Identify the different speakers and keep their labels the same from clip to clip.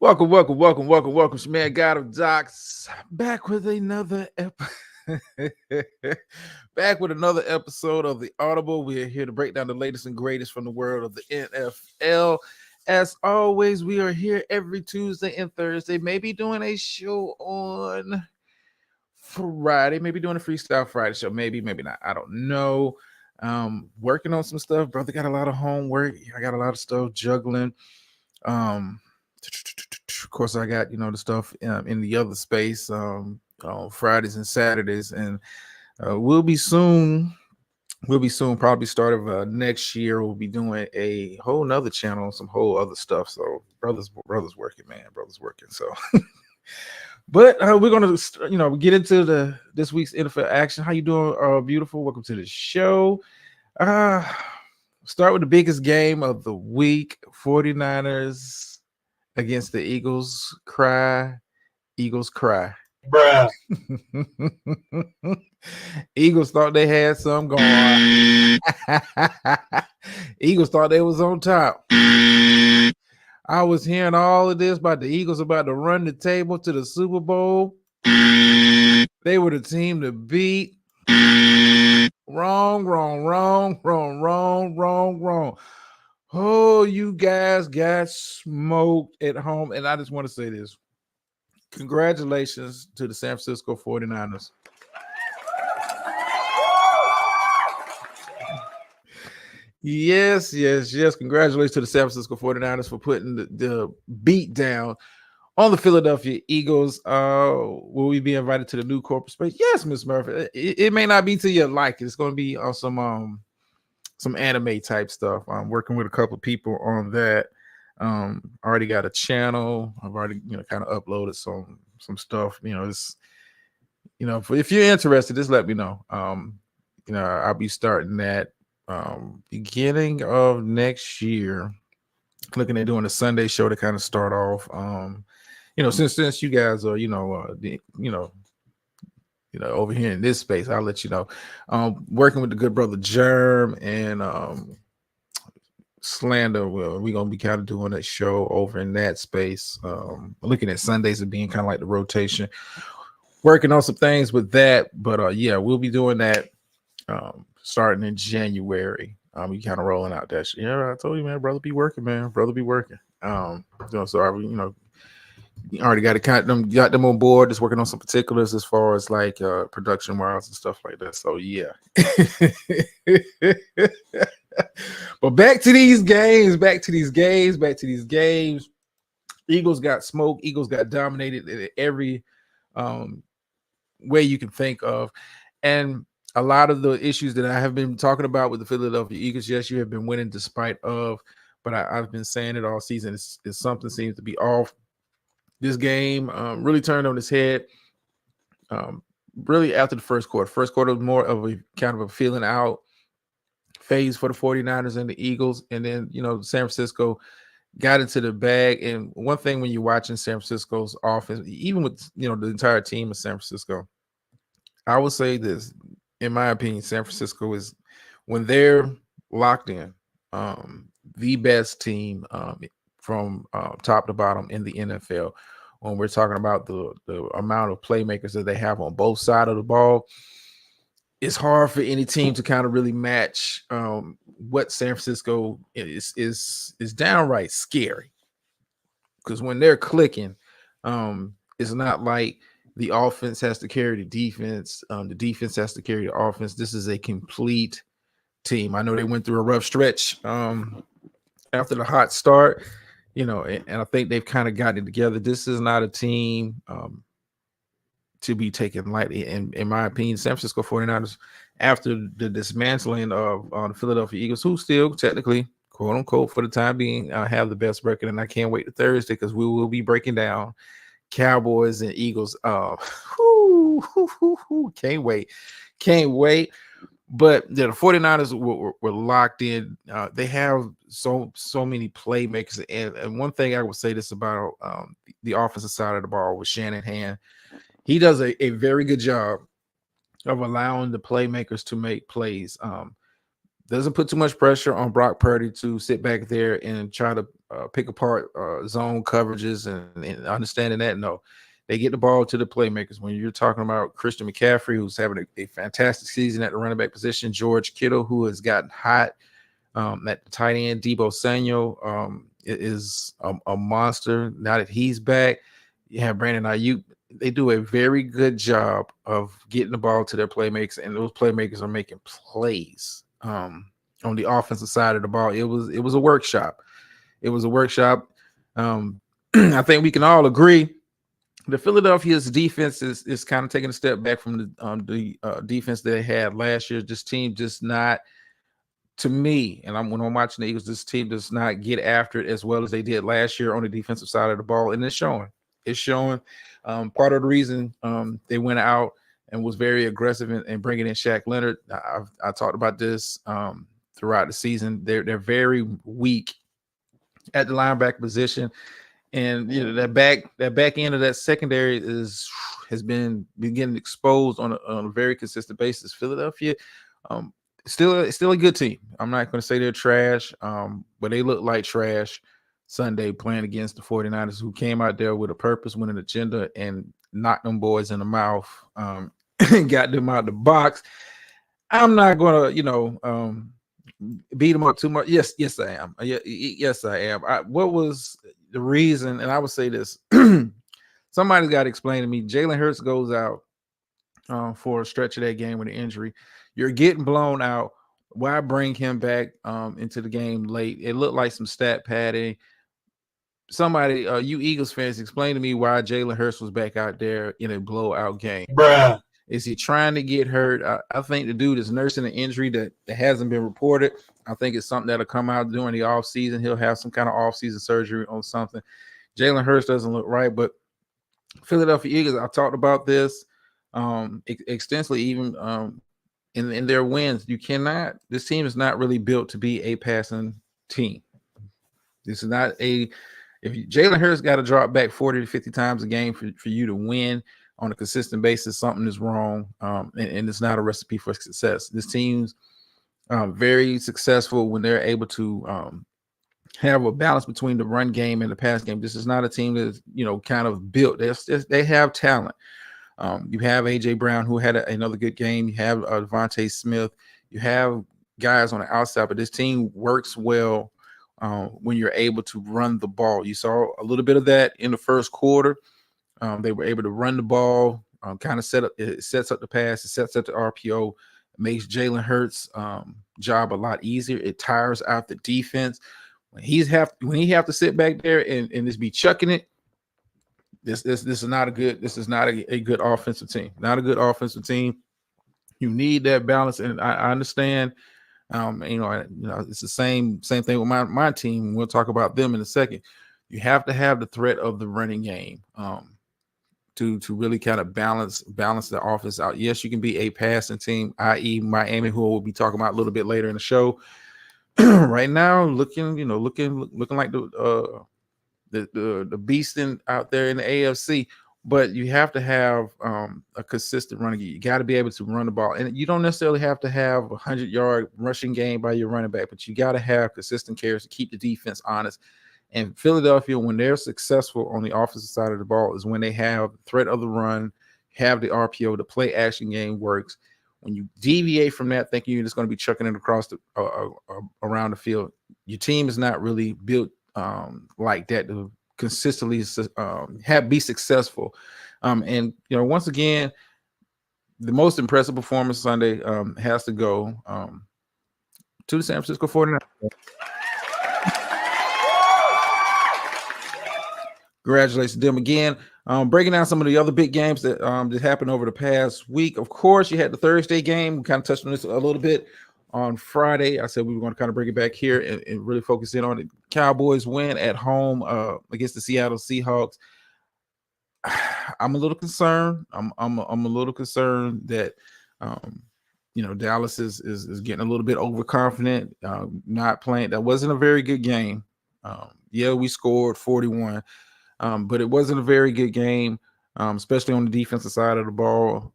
Speaker 1: Welcome. It's your man, God of Docs, back with back with another episode of the Audible. We are here to break down the latest and greatest from the world of the NFL. As always, we are here every Tuesday and Thursday. Maybe doing a show on Friday, maybe doing a Freestyle Friday show. Maybe not. I don't know. Working on some stuff. Brother got a lot of homework. I got a lot of stuff juggling. Of course, I got the stuff in the other space on Fridays and Saturdays, and we'll be soon. Probably start of next year. We'll be doing a whole nother channel, some whole other stuff. So brothers working, man. Brothers working. So, but we're gonna get into this week's NFL action. How you doing, beautiful? Welcome to the show. Start with the biggest game of the week: 49ers against the Eagles. Eagles cry.
Speaker 2: Bruh.
Speaker 1: Eagles thought they had some going on. Eagles thought they was on top. I was hearing all of this about the Eagles about to run the table to the Super Bowl. They were the team to beat. Wrong. Oh, you guys got smoked at home. And I just want to say this. Congratulations to the San Francisco 49ers. Yes. Congratulations to the San Francisco 49ers for putting the beat down on the Philadelphia Eagles. Will we be invited to the new corporate space? Yes, Miss Murphy. It may not be to your liking. It's going to be on some anime type stuff. I'm working with a couple of people on that. Already got a channel. I've already kind of uploaded some stuff. It's if you're interested, just let me know. I'll be starting that beginning of next year. Looking at doing a Sunday show to kind of start off. Since you guys are over here in this space, I'll let you know. Working with the good brother Germ and Slander. Well, we're gonna be kind of doing a show over in that space. Looking at Sundays as being kind of like the rotation. Working on some things with that, but yeah, we'll be doing that starting in January. We kind of rolling out that shit. Yeah, I told you, man, brother be working, man. Brother be working. So I already got them on board, just working on some particulars as far as like production wise and stuff like that. So yeah. But back to these games. Eagles got smoked. Eagles got dominated in every way you can think of. And a lot of the issues that I have been talking about with the Philadelphia Eagles, yes, you have been winning despite of, but I've been saying it all season. It's something seems to be off. This game really turned on its head. Really after the first quarter. First quarter was more of a kind of a feeling out phase for the 49ers and the Eagles. And then, San Francisco got into the bag. And one thing when you're watching San Francisco's offense, even with, the entire team of San Francisco, I would say this, in my opinion, San Francisco is, when they're locked in, the best team from top to bottom in the NFL. When we're talking about the amount of playmakers that they have on both sides of the ball, it's hard for any team to kind of really match what San Francisco is downright scary. Because when they're clicking, it's not like the offense has to carry the defense. The defense has to carry the offense. This is a complete team. I know they went through a rough stretch after the hot start, and I think they've kind of gotten it together. This is not a team to be taken lightly. And in my opinion, San Francisco 49ers, after the dismantling of the Philadelphia Eagles, who still technically, quote unquote, for the time being, have the best record. And I can't wait to Thursday because we will be breaking down Cowboys and Eagles. Can't wait. But the 49ers were locked in. They have so many playmakers. And one thing I would say this about the offensive side of the ball with Shanahan, he does a very good job of allowing the playmakers to make plays. doesn't put too much pressure on Brock Purdy to sit back there and try to pick apart zone coverages and understanding that. No, they get the ball to the playmakers. When you're talking about Christian McCaffrey, who's having a fantastic season at the running back position, George Kittle, who has gotten hot at the tight end, Deebo Samuel is a monster now that he's back. You have Brandon Ayuk. They do a very good job of getting the ball to their playmakers, and those playmakers are making plays. On the offensive side of the ball, it was a workshop. It was a workshop. I think we can all agree the Philadelphia's defense is kind of taking a step back from the defense they had last year. This team just not, to me, and when I'm watching the Eagles, this team does not get after it as well as they did last year on the defensive side of the ball, and it's showing. It's showing. Part of the reason they went out and was very aggressive in bringing in Shaq Leonard. I talked about this throughout the season. They're very weak at the linebacker position, and that back end of that secondary has been getting exposed on a very consistent basis. Philadelphia, still a good team. I'm not going to say they're trash, but they look like trash Sunday playing against the 49ers, who came out there with a purpose, with an agenda, and knocked them boys in the mouth, got them out the box. I'm not going to, beat them up too much. Yes, I am. Yes, I am. What was the reason? And I would say this. Somebody's got to explain to me. Jalen Hurts goes out for a stretch of that game with an injury. You're getting blown out. Why bring him back into the game late? It looked like some stat padding. Somebody, you Eagles fans, explain to me why Jalen Hurts was back out there in a blowout game.
Speaker 2: Bruh.
Speaker 1: Is he trying to get hurt? I think the dude is nursing an injury that hasn't been reported. I think it's something that'll come out during the offseason. He'll have some kind of offseason surgery on something. Jalen Hurts doesn't look right, but Philadelphia Eagles, I talked about this extensively, even in their wins. This team is not really built to be a passing team. This is not if Jalen Hurts got to drop back 40 to 50 times a game for you to win on a consistent basis, something is wrong, and it's not a recipe for success. This team's very successful when they're able to have a balance between the run game and the pass game. This is not a team that's kind of built. They have talent. You have AJ Brown, who had another good game. You have Devontae Smith. You have guys on the outside, but this team works well when you're able to run the ball. You saw a little bit of that in the first quarter. They were able to run the ball, kind of sets up the pass, it sets up the RPO, makes Jalen Hurts' job a lot easier. It tires out the defense. When he have to sit back there and just be chucking it, this is not a good good offensive team. Not a good offensive team. You need that balance, and I understand. It's the same thing with my team. We'll talk about them in a second. You have to have the threat of the running game to really kind of balance the offense out. Yes, you can be a passing team, i.e. Miami, who we'll be talking about a little bit later in the show. Right now, looking like the beast out there in the AFC. But you have to have a consistent running game. You got to be able to run the ball, and you don't necessarily have to have a 100-yard rushing game by your running back, but you got to have consistent carries to keep the defense honest. And Philadelphia, when they're successful on the offensive side of the ball, is when they have the threat of the run, have the RPO, the play action game works. When you deviate from that, thinking you're just going to be chucking it across around the field, your team is not really built like that to consistently be successful. And once again, the most impressive performance Sunday has to go to the San Francisco 49ers. Congratulations to them again. Breaking down some of the other big games that happened over the past week. Of course, you had the Thursday game. We kind of touched on this a little bit on Friday. I said we were going to kind of bring it back here and really focus in on it. Cowboys win at home against the Seattle Seahawks. I'm a little concerned. I'm a little concerned that Dallas is getting a little bit overconfident, not playing. That wasn't a very good game. Yeah, we scored 41. But it wasn't a very good game, especially on the defensive side of the ball.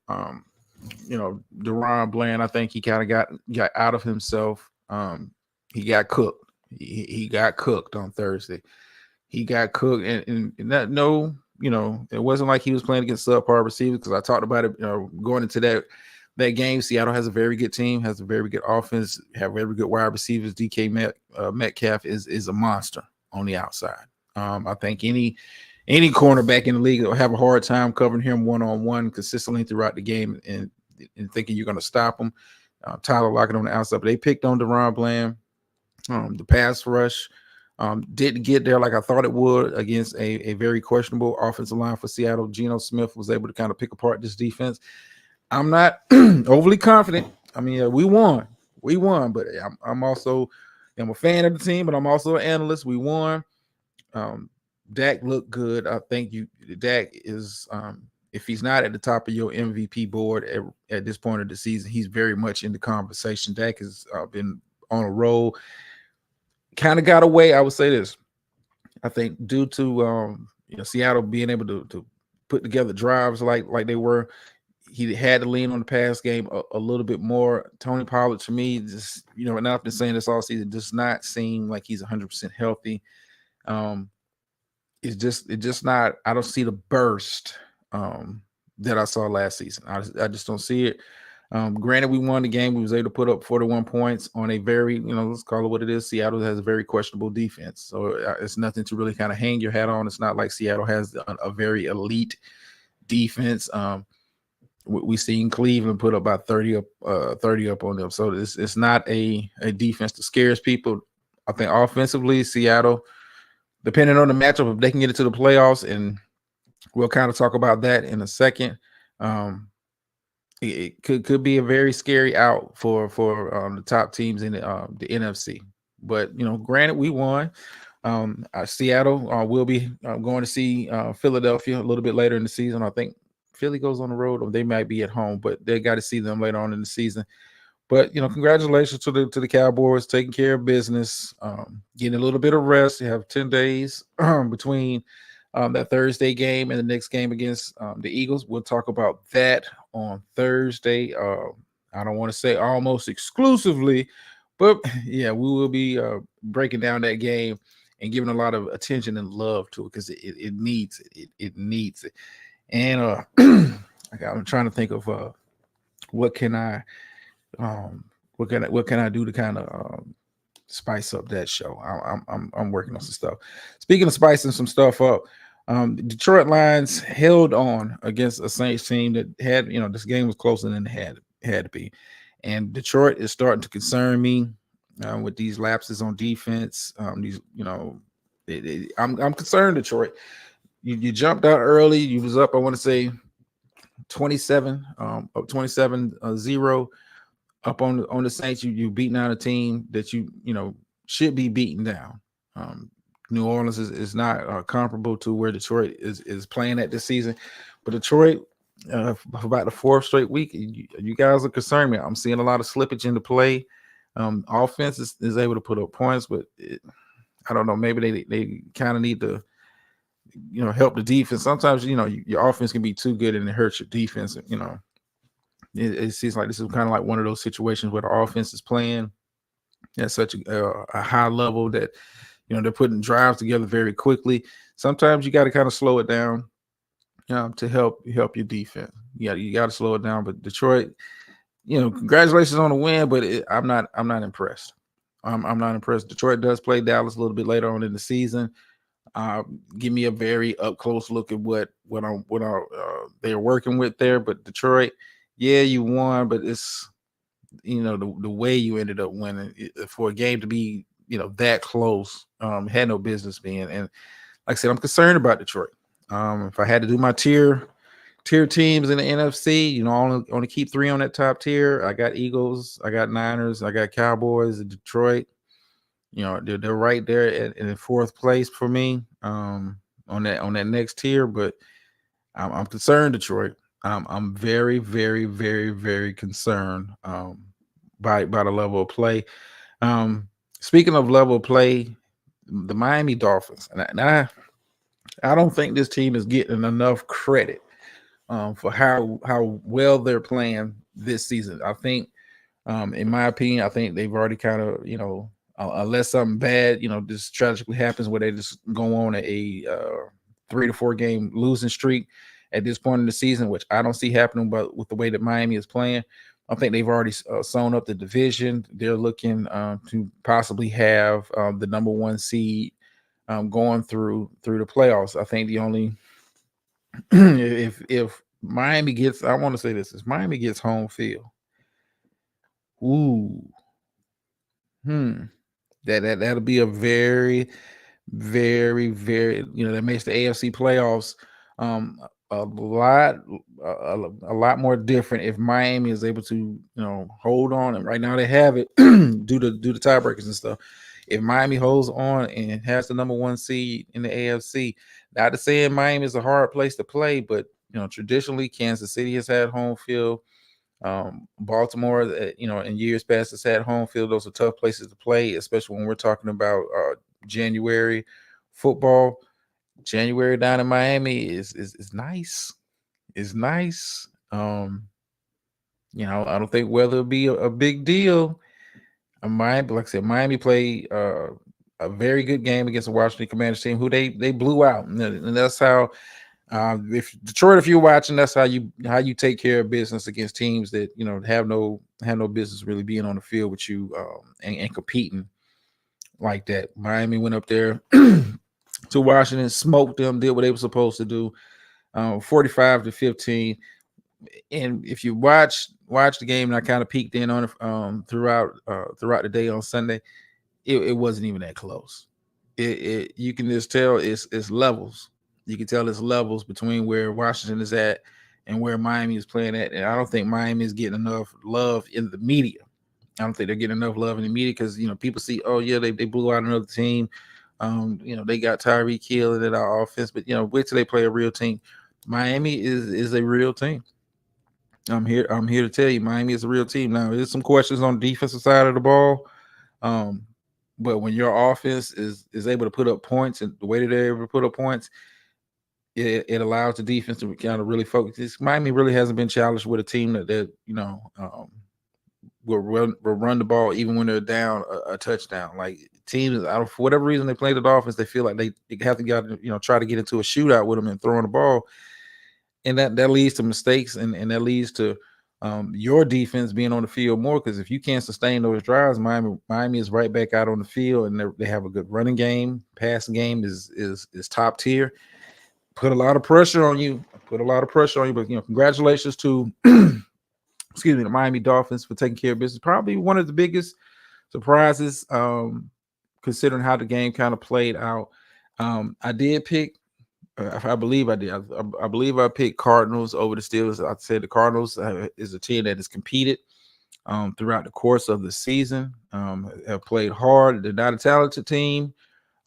Speaker 1: DeRon Bland, I think he kind of got out of himself He got cooked. He got cooked on Thursday. He got cooked, and that no, it wasn't like he was playing against subpar receivers, because I talked about it, going into that game. Seattle has a very good team, has a very good offense, have very good wide receivers. Metcalf is a monster on the outside. I think any cornerback in the league will have a hard time covering him one-on-one consistently throughout the game, and thinking you're going to stop him. Tyler Lockett on the outside, but they picked on DaRon Bland. The pass rush didn't get there like I thought it would against a very questionable offensive line for Seattle. Geno Smith was able to kind of pick apart this defense. I'm not overly confident. I mean, we won, but I'm also a fan of the team, but I'm also an analyst. We won. Dak looked good. I think Dak is, if he's not at the top of your MVP board at this point of the season, he's very much in the conversation. Dak has been on a roll. Kind of got away. I would say this. I think due to Seattle being able to put together drives like they were, he had to lean on the pass game a little bit more. Tony Pollard, to me, just and I've been saying this all season, does not seem like he's 100% healthy. It's just not. I don't see the burst that I saw last season. I just don't see it. Granted, we won the game. We was able to put up 41 points on a very, let's call it what it is. Seattle has a very questionable defense. So it's nothing to really kind of hang your hat on. It's not like Seattle has a very elite defense. We seen Cleveland put up about 30 up on them. So it's not a defense that scares people. I think offensively, Seattle, depending on the matchup, if they can get it to the playoffs, and we'll kind of talk about that in a second, it could be a very scary out for the top teams in the NFC. But granted, we won. Seattle will be going to see Philadelphia a little bit later in the season. I think Philly goes on the road, or they might be at home, but they got to see them later on in the season. But congratulations to the Cowboys, taking care of business, getting a little bit of rest. You have 10 days between that Thursday game and the next game against the Eagles. We'll talk about that on Thursday. I don't want to say almost exclusively, but yeah, we will be breaking down that game and giving a lot of attention and love to it, because it needs it. It needs it. And I'm trying to think of what can I do to kind of spice up that show. I'm working on some stuff. Speaking of spicing some stuff up, Detroit Lions held on against a Saints team that had, this game was closer than it had to be. And Detroit is starting to concern me with these lapses on defense. I'm concerned, Detroit. You jumped out early. You was up, I want to say 27, up 27-0 up on the Saints. You beating out a team that you should be beating down. New Orleans is not comparable to where Detroit is playing at this season, but Detroit, for about the fourth straight week, you guys are concerning me. I'm seeing a lot of slippage in the play. Offense is able to put up points, but I don't know. Maybe they kind of need to help the defense. Sometimes your offense can be too good and it hurts your defense. It seems like this is kind of like one of those situations where the offense is playing at such a high level that they're putting drives together very quickly. Sometimes you got to kind of slow it down to help your defense. You got to slow it down. But Detroit, congratulations on the win, but I'm not impressed. I'm not impressed. Detroit does play Dallas a little bit later on in the season. Give me a very up close look at what they're working with there. But Detroit, yeah, you won, but it's the way you ended up winning for a game to be that close, had no business being. And like I said, I'm concerned about Detroit. If I had to do my tier teams in the NFC, only keep 3 on that top tier. I got Eagles, I got Niners, I got Cowboys, and Detroit. They're right there in fourth place for me on that next tier. But I'm concerned, Detroit. I'm very, very, very, very concerned by the level of play. Speaking of level of play, the Miami Dolphins, and I don't think this team is getting enough credit for how well they're playing this season. I think In my opinion, I think they've already kind of, unless something bad, just tragically happens where they just go on a 3 to 4 game losing streak at this point in the season, which I don't see happening. But with the way that Miami is playing, I think they've already sewn up the division. They're looking to possibly have the number 1 seed going through the playoffs. I think the only if Miami gets, I want to say this: if Miami gets home field, ooh, that'll be a very, very, very, that makes the AFC playoffs um a lot a lot more different if Miami is able to hold on. And right now they have it due to tiebreakers and stuff. If Miami holds on and has the number 1 seed in the AFC, not to say Miami is a hard place to play, but traditionally Kansas City has had home field. Baltimore, in years past has had home field. Those are tough places to play, especially when we're talking about January football. January down in Miami is nice. It's nice. I don't think weather will be a big deal. Miami, like I said, Miami played a very good game against the Washington Commanders team, who they blew out, and that's how. If Detroit, if you're watching, that's how you take care of business against teams that have no business really being on the field with you and competing like that. Miami went up there to Washington, smoked them, did what they were supposed to do, 45-15. And if you watch the game, and I kind of peeked in on it throughout the day on Sunday, it wasn't even that close. You can just tell it's levels. You can tell it's levels between where Washington is at and where Miami is playing at. And I don't think Miami is getting enough love in the media. I don't think they're getting enough love in the media because people see, oh yeah, they blew out another team. They got Tyreek Hill in our offense, but wait till they play a real team. Miami is a real team. I'm here to tell you, Miami is a real team. Now, there's some questions on the defensive side of the ball. But when your offense is able to put up points, and the way that they're able to put up points, it allows the defense to kind of really focus. Miami really hasn't been challenged with a team that will run the ball even when they're down a touchdown. Like teams, for whatever reason, they play the Dolphins, they feel like they have to try to get into a shootout with them and throwing the ball, and that leads to mistakes, and that leads to your defense being on the field more, because if you can't sustain those drives, Miami is right back out on the field, and they have a good running game. Passing game is top tier. Put a lot of pressure on you. But congratulations to excuse me, the Miami Dolphins for taking care of business. Probably one of the biggest surprises, considering how the game kind of played out. I did pick. I believe I did. I believe I picked Cardinals over the Steelers. I said the Cardinals is a team that has competed throughout the course of the season. Have played hard. They're not a talented team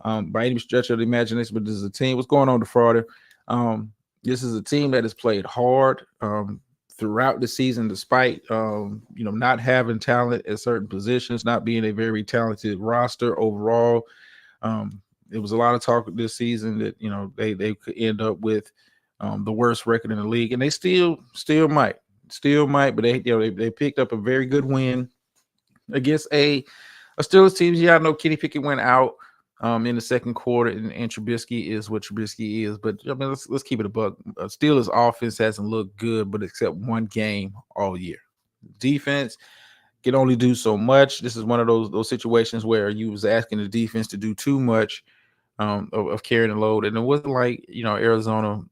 Speaker 1: by any stretch of the imagination, but this is a team. What's going on, Defrauder? This is a team that has played hard throughout the season, despite not having talent at certain positions, not being a very talented roster overall. It was a lot of talk this season that they could end up with the worst record in the league, and they still might, but they picked up a very good win against a Steelers team. Yeah, I know Kenny Pickett went out in the second quarter, and Trubisky is what Trubisky is. But I mean, let's keep it a buck. Steelers offense hasn't looked good, but except one game all year. Defense can only do so much. This is one of those situations where you was asking the defense to do too much of carrying the load, and it wasn't like Arizona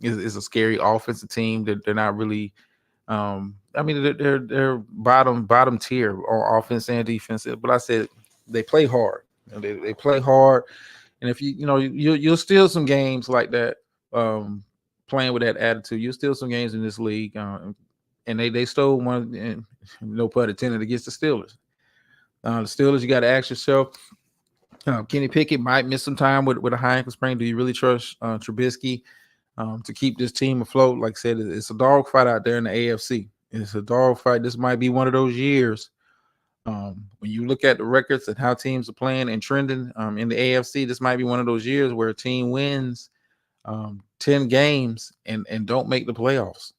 Speaker 1: is a scary offensive team. That they're not really. I mean, they're bottom tier on offense and defense. But I said they play hard. They play hard, and if you'll steal some games like that, playing with that attitude. You'll steal some games in this league, and they stole one, and no pun intended, against the Steelers. The Steelers, you got to ask yourself. Kenny Pickett might miss some time with a high ankle sprain. Do you really trust Trubisky to keep this team afloat? Like I said, it's a dogfight out there in the AFC. It's a dogfight. This might be one of those years when you look at the records and how teams are playing and trending in the AFC. This might be one of those years where a team wins 10 games and don't make the playoffs.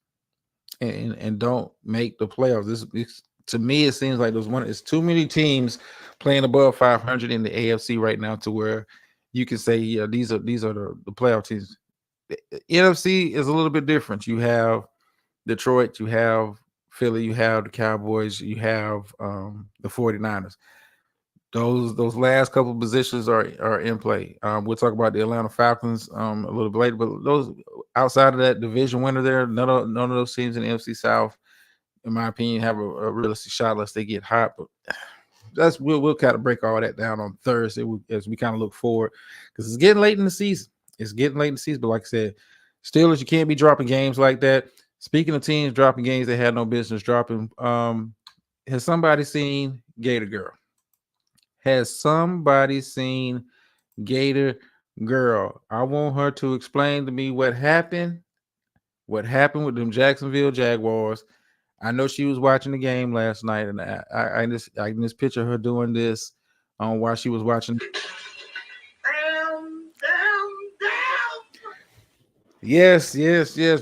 Speaker 1: And don't make the playoffs. To me, it seems like it's too many teams playing above 500 in the AFC right now to where you can say, yeah, these are the playoff teams. The NFC is a little bit different. You have Detroit, you have Philly, you have the Cowboys, you have the 49ers. Those last couple of positions are in play. We'll talk about the Atlanta Falcons a little bit later, but those outside of that division winner there, none of those teams in the NFC South, in my opinion, have a realistic shot unless they get hot. But we'll kind of break all that down on Thursday as we kind of look forward, because it's getting late in the season. It's getting late in the season, but like I said, Steelers, you can't be dropping games like that. Speaking of teams dropping games they had no business dropping, has somebody seen Gator Girl? Has somebody seen Gator Girl? I want her to explain to me what happened with them Jacksonville Jaguars. I know she was watching the game last night, and I just picture her doing this while she was watching. Yes.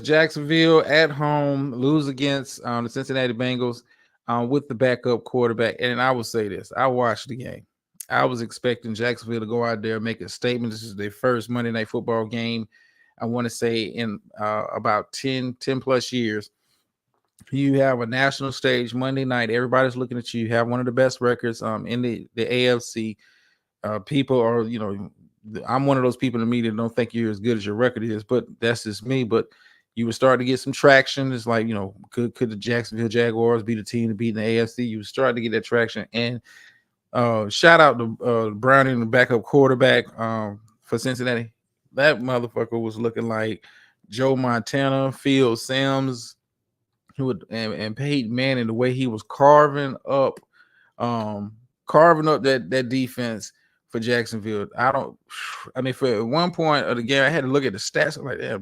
Speaker 1: Jacksonville at home lose against the Cincinnati Bengals with the backup quarterback. And I will say this: I watched the game. I was expecting Jacksonville to go out there and make a statement. This is their first Monday Night Football game, I want to say, in about 10 plus years. You have a national stage Monday night. Everybody's looking at you. You have one of the best records in the AFC. People are, I'm one of those people in the media that don't think you're as good as your record is, but that's just me. But you would start to get some traction. It's like, could the Jacksonville Jaguars be the team to beat in the AFC? You would start to get that traction. And shout out to Browning, the backup quarterback for Cincinnati. That motherfucker was looking like Joe Montana, Phil Simms, and Peyton Manning, the way he was carving up that defense for Jacksonville. For one point of the game, I had to look at the stats. I'm like, damn,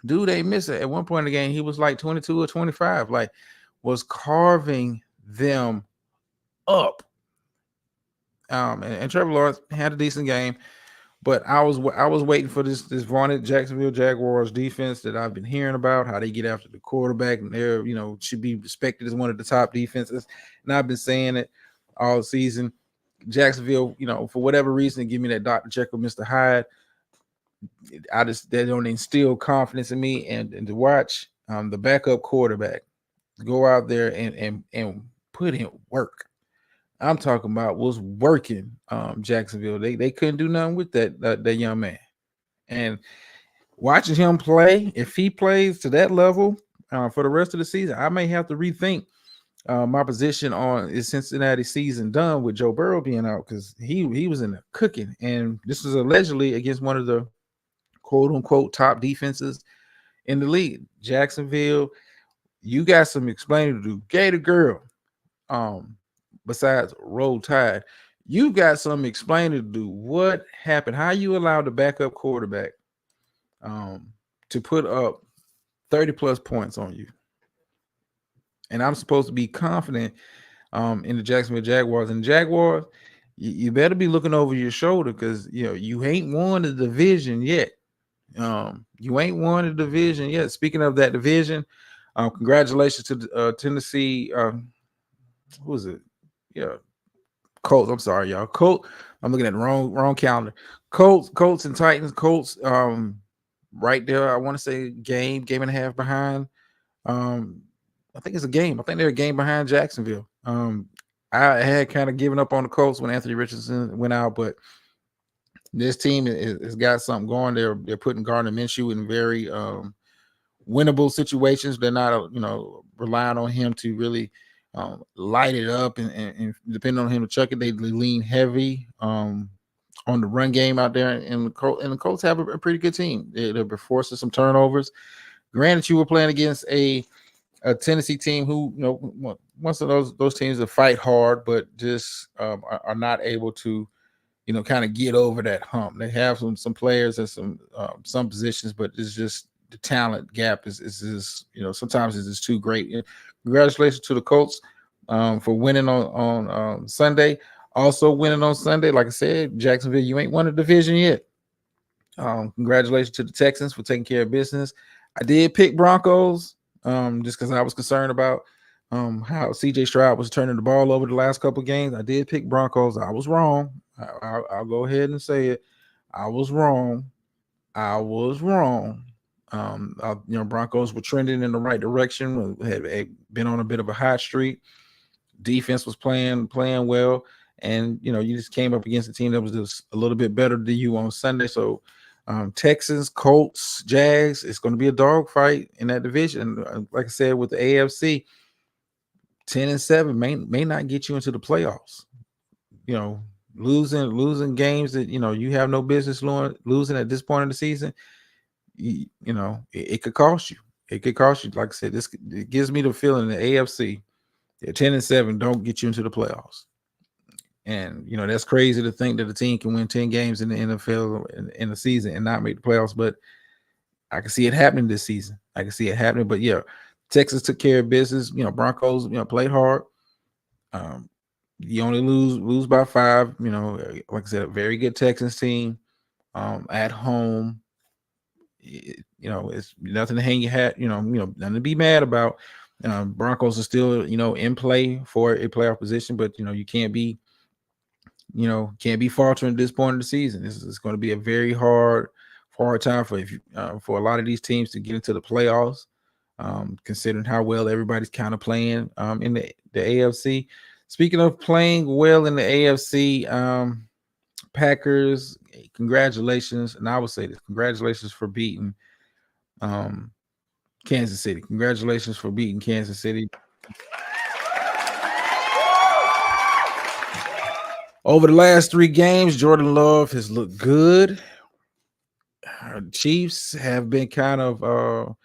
Speaker 1: dude, they missed it. At one point in the game, he was like 22 or 25, like was carving them up. And Trevor Lawrence had a decent game. But I was waiting for this vaunted Jacksonville Jaguars defense that I've been hearing about, how they get after the quarterback, and they're, should be respected as one of the top defenses. And I've been saying it all season. Jacksonville, for whatever reason, give me that Dr. Jekyll, Mr. Hyde. They don't instill confidence in me, and to watch the backup quarterback go out there and put in work. I'm talking about was working Jacksonville. They couldn't do nothing with that young man. And watching him play, if he plays to that level for the rest of the season, I may have to rethink my position on is Cincinnati season done with Joe Burrow being out, because he was in the cooking. And this was allegedly against one of the quote unquote top defenses in the league. Jacksonville, you got some explaining to do. Gator Girl. Besides Roll Tide, you got some explaining to do. What happened? How you allowed the backup quarterback to put up 30 plus points on you? And I'm supposed to be confident in the Jacksonville Jaguars. And Jaguars, you better be looking over your shoulder, because you ain't won the division yet. Speaking of that division, congratulations to Tennessee. Who was it? Yeah, Colts. I'm sorry, y'all. Colts. I'm looking at the wrong calendar. Colts and Titans. Colts. Right there. I want to say game and a half behind. I think it's a game. I think they're a game behind Jacksonville. I had kind of given up on the Colts when Anthony Richardson went out, but this team has got something going. They're putting Gardner Minshew in very winnable situations. They're not relying on him to really light it up and depending on him to chuck it. They lean heavy on the run game out there, and the Colts have a pretty good team. They're forcing some turnovers. Granted, you were playing against a Tennessee team who, once of those teams that fight hard, but just are not able to, kind of get over that hump. They have some players and some positions, but it's just the talent gap is sometimes it's just too great. Congratulations to the Colts for winning on Sunday. Also winning on Sunday, like I said, Jacksonville, you ain't won a division yet. Congratulations to the Texans for taking care of business. I did pick Broncos just because I was concerned about how CJ Stroud was turning the ball over the last couple of games. I did pick Broncos. I was wrong. I'll go ahead and say it. I was wrong. I was wrong. Broncos were trending in the right direction. Had been on a bit of a hot streak. Defense was playing well, and you just came up against a team that was just a little bit better than you on Sunday. So, Texans, Colts, Jags, it's going to be a dogfight in that division. Like I said, with the AFC, 10-7 may not get you into the playoffs. Losing games that you have no business losing at this point in the season. It could cost you. It could cost you. Like I said, it gives me the feeling the AFC, 10-7 don't get you into the playoffs. And that's crazy to think that a team can win 10 games in the NFL in the season and not make the playoffs. But I can see it happening this season. I can see it happening. But yeah, Texas took care of business. Broncos, played hard. You only lose by 5. Like I said, a very good Texans team at home. It's nothing to hang your hat. Nothing to be mad about. Broncos are still in play for a playoff position, but you can't be faltering at this point of the season. This is going to be a very hard time for a lot of these teams to get into the playoffs. Considering how well everybody's kind of playing in the AFC. Speaking of playing well in the AFC, Packers, congratulations. And I would say this, congratulations for beating Kansas City. Congratulations for beating Kansas City. Over the last 3 games, Jordan Love has looked good. Chiefs have been kind of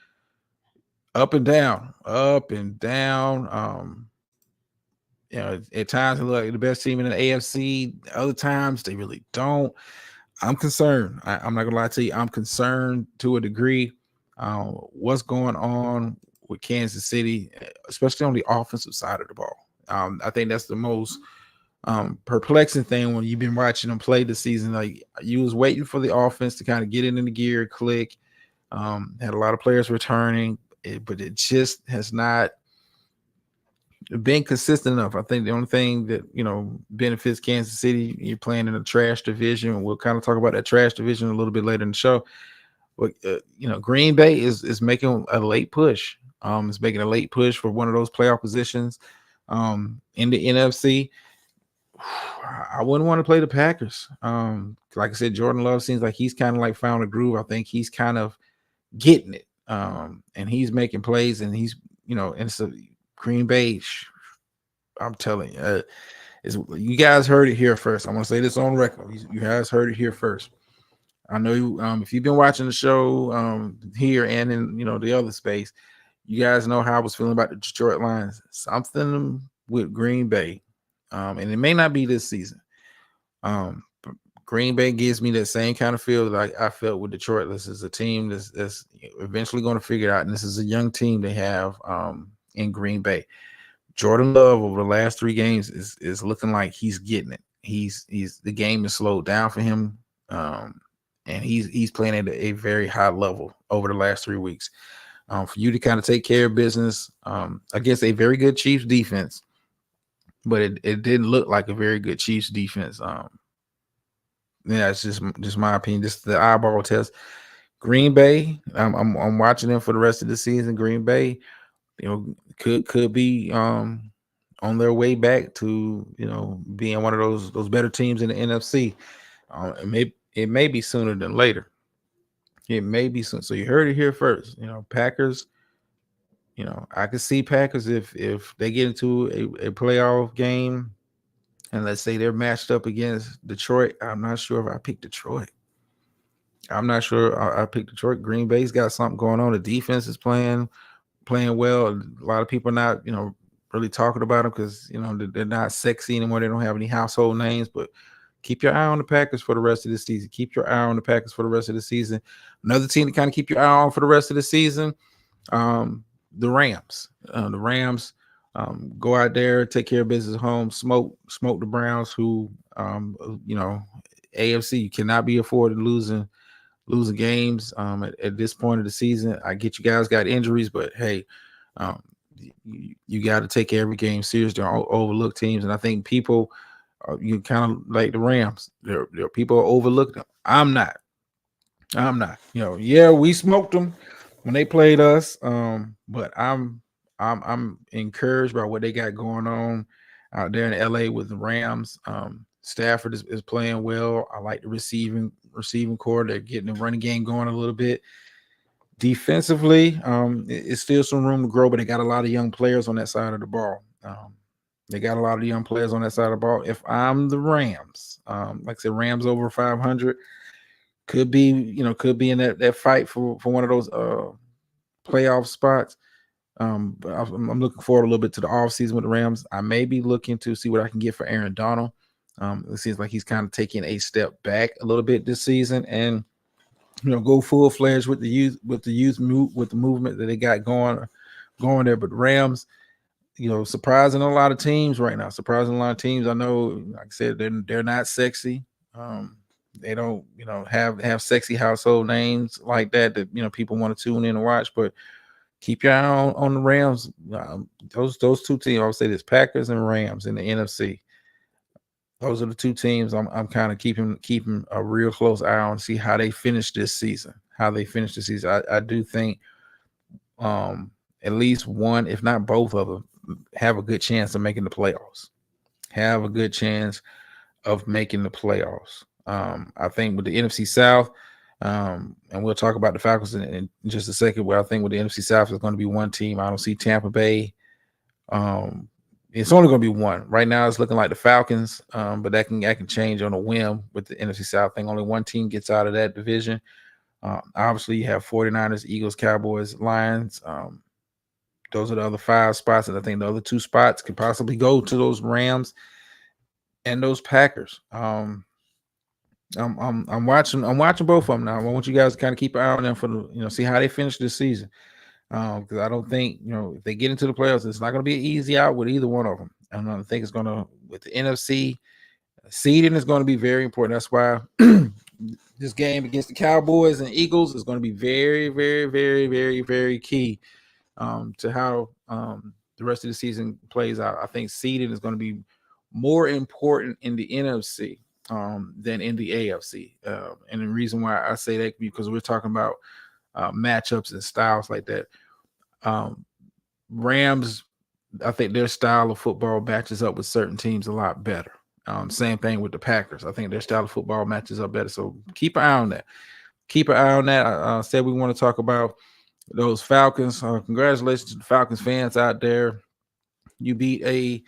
Speaker 1: up and down. At times they look like the best team in the AFC. Other times they really don't. I'm concerned. I'm not gonna lie to you. I'm concerned to a degree. What's going on with Kansas City, especially on the offensive side of the ball. I think that's the most perplexing thing when you've been watching them play this season. Like, you was waiting for the offense to kind of get it in the gear, click. Had a lot of players returning, but it just has not been consistent enough. I think the only thing that benefits Kansas City, you're playing in a trash division. We'll kind of talk about that trash division a little bit later in the show. But Green Bay is making a late push. It's making a late push for one of those playoff positions in the NFC. I wouldn't want to play the Packers. Like I said, Jordan Love seems like he's kind of like found a groove. I think he's kind of getting it. And he's making plays, and he's and it's a Green Bay. I'm telling you, you guys heard it here first. I'm gonna say this on record. You guys heard it here first. I know you. If you've been watching the show here and in the other space, you guys know how I was feeling about the Detroit Lions. Something with Green Bay, and it may not be this season. But Green Bay gives me that same kind of feel that I felt with Detroit. This is a team that's eventually going to figure it out, and this is a young team they have in Green Bay. Jordan Love over the last 3 games is looking like he's getting it. He's the game is slowed down for him, and he's playing at a very high level over the last 3 weeks. For you to kind of take care of business against a very good Chiefs defense, but it didn't look like a very good Chiefs defense. Yeah, it's just my opinion. Just the eyeball test. Green Bay, I'm watching them for the rest of the season. Green Bay, could be on their way back to being one of those better teams in the NFC. It may be sooner than later. It may be soon. So you heard it here first. Packers. I could see Packers if they get into a playoff game, and let's say they're matched up against Detroit. I'm not sure if I pick Detroit. I'm not sure I picked Detroit. Green Bay's got something going on. The defense is playing well. A lot of people are not, really talking about them because, they're not sexy anymore. They don't have any household names, but keep your eye on the Packers for the rest of the season. Keep your eye on the Packers for the rest of the season. Another team to kind of keep your eye on for the rest of the season, the Rams. The Rams go out there, take care of business at home, smoke the Browns, who, AFC, you cannot be afforded losing games at this point of the season. I get you guys got injuries, but hey, you got to take every game serious. Don't overlook teams, and I think people, you kind of like the Rams. There are people overlook them. I'm not. Yeah, we smoked them when they played us. But I'm encouraged by what they got going on out there in LA with the Rams. Stafford is playing well. I like the receiving core. They're getting the running game going a little bit. Defensively, it's still some room to grow, but they got a lot of young players on that side of the ball. They got a lot of young players on that side of the ball. If I'm the Rams, like I said, Rams over 500 could be in that fight for one of those playoff spots. But I'm looking forward a little bit to the offseason with the Rams. I may be looking to see what I can get for Aaron Donald. It seems like he's kind of taking a step back a little bit this season, and go full fledged with the movement that they got going there. But Rams, surprising a lot of teams right now. Surprising a lot of teams. I know, like I said, they're not sexy. They don't, have sexy household names like that people want to tune in and watch. But keep your eye on the Rams. Those two teams, I would say this: Packers and Rams in the NFC. Those are the two teams I'm kind of keeping a real close eye on to see how they finish this season. I do think at least one, if not both of them, have a good chance of making the playoffs. I think with the NFC South, and we'll talk about the Falcons in just a second, where I think with the NFC South is going to be one team. I don't see Tampa Bay. It's only going to be one. Right now it's looking like the Falcons, but that can change on a whim with the NFC South thing. Only one team gets out of that division. Obviously, you have 49ers, Eagles, Cowboys, Lions. Those are the other 5 spots, and I think the other 2 spots could possibly go to those Rams and those Packers. I'm watching both of them now. I want you guys to kind of keep an eye on them for see how they finish this season. Because I don't think if they get into the playoffs, it's not going to be an easy out with either one of them. And I think it's going to, with the NFC, seeding is going to be very important. That's why this game against the Cowboys and Eagles is going to be very, very, very, very, very key to how the rest of the season plays out. I think seeding is going to be more important in the NFC than in the AFC. And the reason why I say that, because we're talking about matchups and styles like that. Rams, I think their style of football matches up with certain teams a lot better. Same thing with the Packers. I think their style of football matches up better. So keep an eye on that. I said we want to talk about those Falcons. Congratulations to the Falcons fans out there. You beat at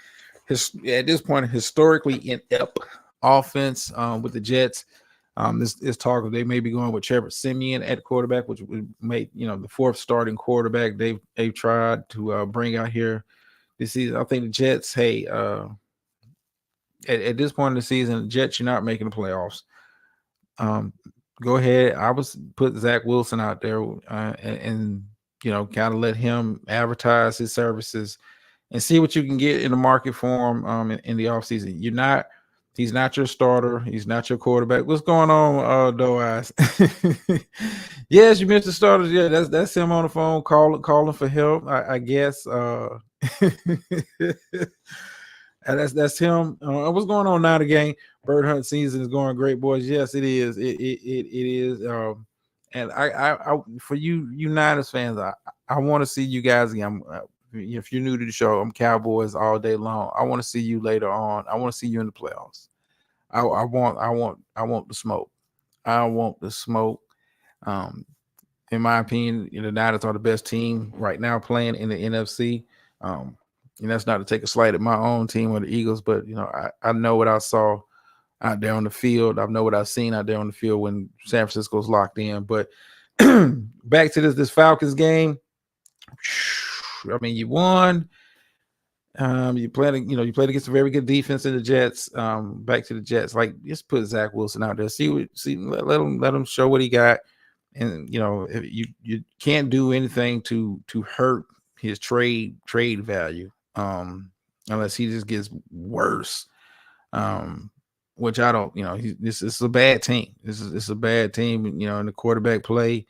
Speaker 1: this point, historically inept offense with the Jets. This talk they may be going with Trevor Siemian at quarterback, which would make the 4th starting quarterback they've tried to bring out here this season. I think the Jets, at this point in the season, the Jets, you're not making the playoffs. Go ahead. I was put Zach Wilson out there and kind of let him advertise his services and see what you can get in the market for him in the offseason. He's not your starter. He's not your quarterback. What's going on, Doe Eyes? Yes, you missed the starters. Yeah, that's him on the phone calling for help. I guess. And that's him. What's going on now? The game bird hunt season is going great, boys. Yes, it is. It is. And I for you Niners fans, I want to see you guys again. If you're new to the show, I'm Cowboys all day long. I want to see you later on. I want to see you in the playoffs. I want the smoke. I want the smoke. In my opinion, the Niners are the best team right now playing in the NFC. And that's not to take a slight at my own team or the Eagles, but I know what I saw out there on the field. I know what I've seen out there on the field when San Francisco's locked in. But back to this Falcons game. I mean, you won. You played against a very good defense in the Jets. Back to the Jets, just put Zach Wilson out there. Let him show what he got. And if you can't do anything to hurt his trade value, unless he just gets worse. Which I don't. This is a bad team. This is a bad team. In the quarterback play.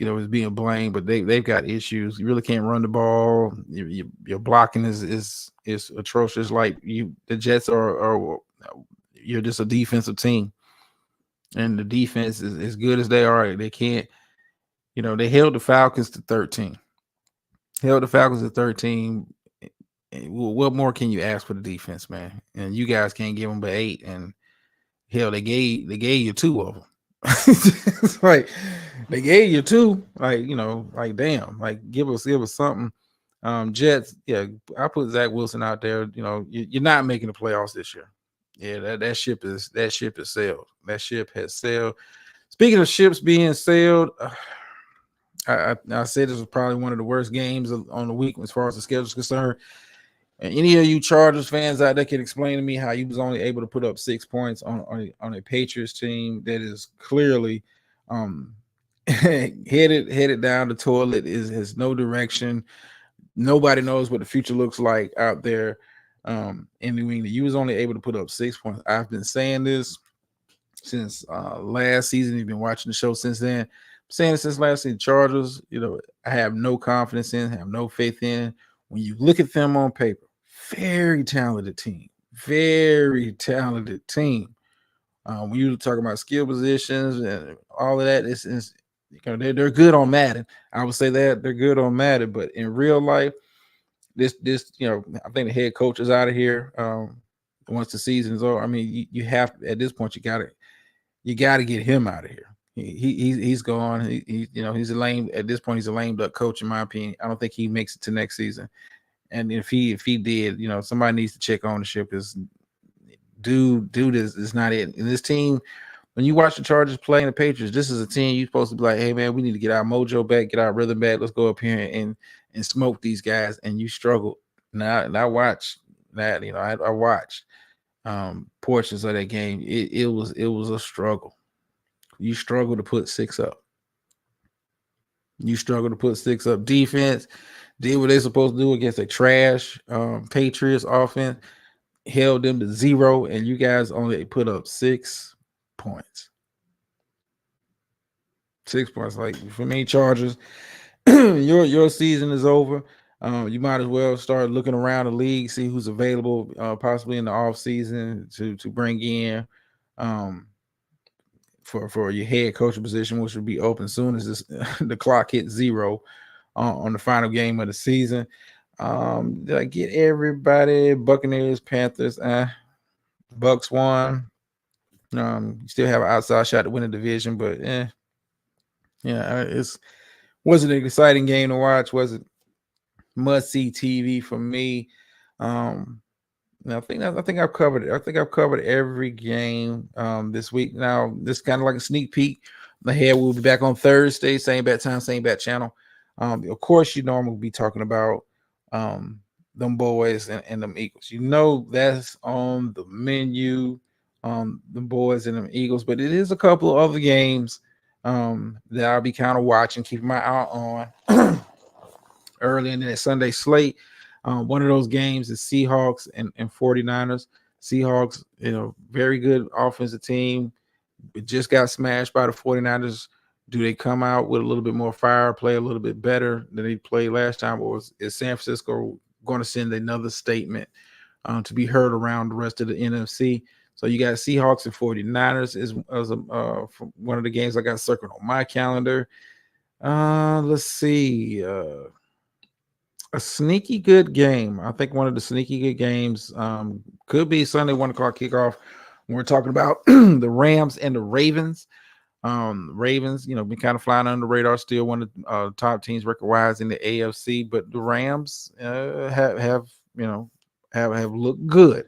Speaker 1: is being blamed, but they've got issues. You really can't run the ball. Your blocking is atrocious. Like the Jets are you're just a defensive team, and the defense is as good as they are. They can't. They held the Falcons to 13. Held the Falcons to 13. What more can you ask for the defense, man? And you guys can't give them but 8. And hell, they gave you 2 of them. It's like they gave you 2. Like like damn. Like give us something. Jets, yeah. I put Zach Wilson out there. You're not making the playoffs this year. Yeah, that ship is sailed. That ship has sailed. Speaking of ships being sailed. I said this was probably one of the worst games on the week as far as the schedule is concerned. And any of you Chargers fans out there can explain to me how you was only able to put up 6 points on a Patriots team that is clearly headed down the toilet, has no direction. Nobody knows what the future looks like out there in New England. You was only able to put up 6 points. I've been saying this since last season. You've been watching the show since then. Saying it since last season. Chargers, I have no confidence in, have no faith in. When you look at them on paper, very talented team. When you talk about skill positions and all of that, they're good on Madden. I would say that they're good on Madden, but in real life, this I think the head coach is out of here. Once the season is over, I mean, you have at this point you got to get him out of here. He's gone. He's a lame at this point. He's a lame duck coach in my opinion. I don't think he makes it to next season. And if he did, somebody needs to check ownership. Because dude is not it. And this team, when you watch the Chargers play and the Patriots, this is a team you're supposed to be like, hey man, we need to get our mojo back, get our rhythm back. Let's go up here and smoke these guys. And you struggle. Now I watched that. I watched portions of that game. It was a struggle. You struggle to put 6 up. Defense did what they're supposed to do against a trash Patriots offense, held them to 0, and you guys only put up 6 points. 6 points. Like for me, Chargers, your season is over. You might as well start looking around the league, see who's available, possibly in the off season to bring in. For your head coaching position, which will be open soon as the clock hits 0 on the final game of the season. Did I get everybody? Buccaneers, Panthers, Bucks won. You still have an outside shot to win the division, but it wasn't an exciting game to watch. Wasn't must-see TV for me. I think I've covered it. I think I've covered every game this week. Now, this is kind of like a sneak peek ahead. We'll be back on Thursday, same bat time, same bat channel. Of course, I'm going to be talking about them boys and them Eagles. That's on the menu, the boys and them Eagles. But it is a couple of other games that I'll be kind of watching, keeping my eye on early in that Sunday slate. One of those games is Seahawks and 49ers. Seahawks, very good offensive team. It just got smashed by the 49ers. Do they come out with a little bit more fire, play a little bit better than they played last time? Or is San Francisco going to send another statement to be heard around the rest of the NFC? So you got Seahawks and 49ers as one of the games I got circled on my calendar. Let's see. A sneaky good game. I think one of the sneaky good games could be Sunday 1 o'clock kickoff. When we're talking about the Rams and the Ravens. Ravens, been kind of flying under the radar, still one of the top teams record-wise in the AFC. But the Rams have looked good.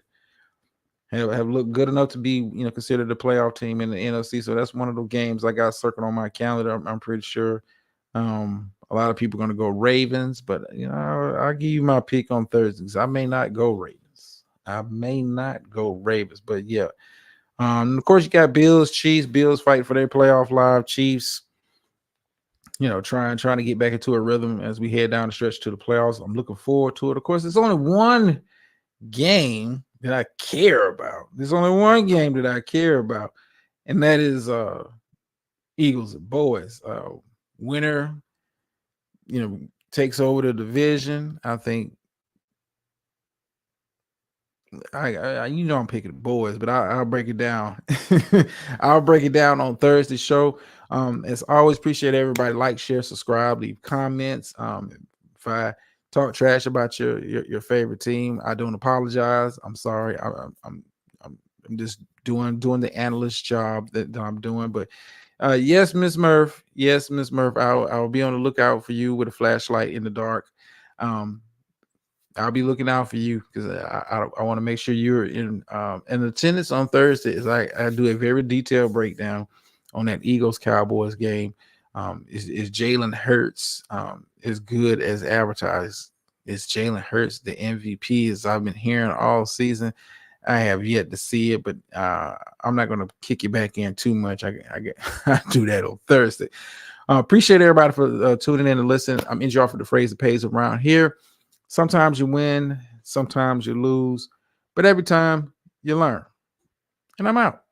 Speaker 1: Have looked good enough to be considered a playoff team in the NFC. So that's one of the games I got circled on my calendar. I'm pretty sure. A lot of people are going to go Ravens, but I'll give you my pick on Thursdays. I may not go Ravens. But yeah. Of course, you got Bills, Chiefs. Bills fighting for their playoff live. Chiefs, trying to get back into a rhythm as we head down the stretch to the playoffs. I'm looking forward to it. Of course, there's only one game that I care about. And that is Eagles and boys. winner, takes over the division. I think I'm picking the boys, but I'll break it down. I'll break it down on Thursday show. As always, appreciate everybody. Like, share, subscribe, leave comments. If I talk trash about your favorite team, I don't apologize. I'm sorry. I'm just doing the analyst job that I'm doing. But yes, Miss Murph. Yes, Miss Murph. I'll be on the lookout for you with a flashlight in the dark. I'll be looking out for you because I want to make sure you're in attendance on Thursday. As I do a very detailed breakdown on that Eagles Cowboys game. Is Jalen Hurts as good as advertised? Is Jalen Hurts the MVP as I've been hearing all season? I have yet to see it, but I'm not going to kick you back in too much. I do that on Thursday. Appreciate everybody for tuning in and listening. I'm NGR for the phrase that pays around here. Sometimes you win, sometimes you lose, but every time you learn. And I'm out.